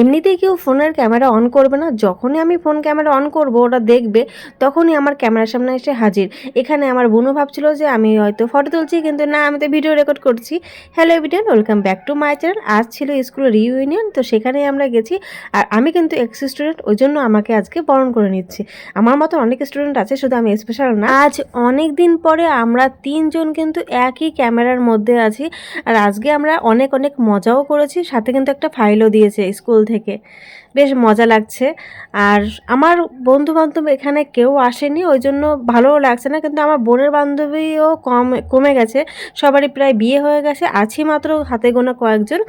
এমনিতেই কেউ ফোনের ক্যামেরা অন করবে না, যখনই আমি ফোন ক্যামেরা অন করব ওরা দেখবে তখনই আমার ক্যামেরার সামনে এসে হাজির। এখানে আমার বোনও ভাবছিল যে আমি হয়তো ফটো তুলছি, কিন্তু না, আমি তো ভিডিও রেকর্ড করছি। Hello everyone, welcome back to my channel. আজ ছিল স্কুল রিইউনিয়ন, তো সেখানেই আমরা গেছি। আর আমি কিন্তু এক্স স্টুডেন্ট, ওই জন্য আমাকে আজকে বরণ করে নিচ্ছি। আমার মতো অনেক স্টুডেন্ট আছে, শুধু আমি স্পেশাল না। আজ অনেক দিন পরে আমরা তিনজন কিন্তু একই ক্যামেরার মধ্যে আছি। আর আজকে আমরা অনেক অনেক মজাও করেছি, সাথে কিন্তু একটা ফাইলও দিয়েছে স্কুল থেকে। বেশ মজা লাগছে। আর আমার বন্ধু বান্ধব এখানে কেউ আসেনি, ওই জন্য ভালোও লাগছে না, কিন্তু আমার বোনের বান্ধবীও কমে গেছে। সবারই প্রায় বিয়ে হয়ে গেছে, আছি মাত্র হাতে গোনা কয়েকজন।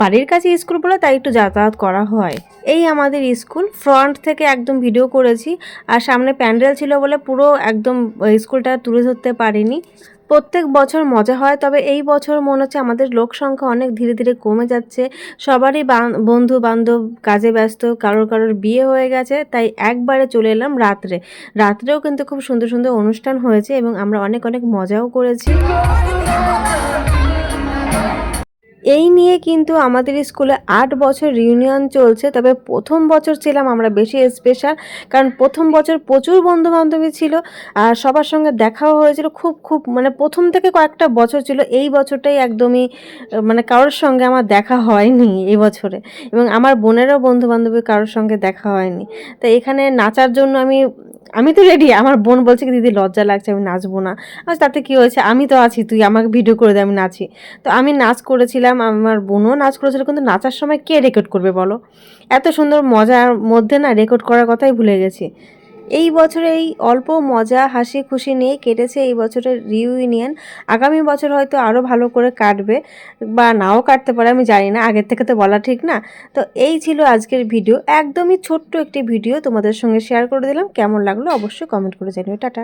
বাড়ির কাছে স্কুল বলে তাই একটু যাতায়াত করা হয়। এই আমাদের স্কুল, ফ্রন্ট থেকে একদম ভিডিও করেছি। আর সামনে প্যান্ডেল ছিল বলে পুরো একদম স্কুলটা তুলে ধরতে পারিনি। প্রত্যেক বছর মজা হয়, তবে এই বছর মনে হচ্ছে আমাদের লোক সংখ্যা অনেক ধীরে ধীরে কমে যাচ্ছে। সবারই বন্ধু বান্ধব কাজে ব্যস্ত, কারোর কারোর বিয়ে হয়ে গেছে, তাই একবারে চলে এলাম রাত্রে। রাত্রেও কিন্তু খুব সুন্দর সুন্দর অনুষ্ঠান হয়েছে এবং আমরা অনেক অনেক মজাও করেছি। এই নিয়ে কিন্তু আমাদের স্কুলে ৮ বছর রিউনিয়ন চলছে, তবে প্রথম বছর ছিলাম আমরা বেশি স্পেশাল, কারণ প্রথম বছর প্রচুর বন্ধু বান্ধবী ছিল আর সবার সঙ্গে দেখাও হয়েছিল। খুব খুব মানে প্রথম থেকে কয়েকটা বছর ছিল, এই বছরটাই একদমই মানে কারোর সঙ্গে আমার দেখা হয়নি এই বছরে। এবং আমার বোনেরও বন্ধু বান্ধবী কারোর সঙ্গে দেখা হয়নি। তাই এখানে নাচার জন্য আমি তো রেডি। আমার বোন বলছে কি, দিদি লজ্জা লাগছে, আমি নাচবো না। আচ্ছা, তাতে কি হয়েছে, আমি তো আছি, তুই আমাকে ভিডিও করে দে, আমি নাচি। তো আমি নাচ করেছিলাম, আমার বোনও নাচ করেছিল, কিন্তু নাচার সময় কে রেকর্ড করবে বলো? এত সুন্দর মজার মধ্যে না রেকর্ড করার কথাই ভুলে গেছি। এই বছরে এই অল্প মজা হাসি খুশি নিয়ে কেটেছে এই বছরের রিউনিয়ন। আগামী বছর হয়তো আরও ভালো করে কাটবে, বা নাও কাটতে পারে, আমি জানি না, আগের থেকে তো বলা ঠিক না। তো এই ছিল আজকের ভিডিও, একদমই ছোট্ট একটি ভিডিও তোমাদের সঙ্গে শেয়ার করে দিলাম। কেমন লাগলো অবশ্যই কমেন্ট করে জানিও। টাটা।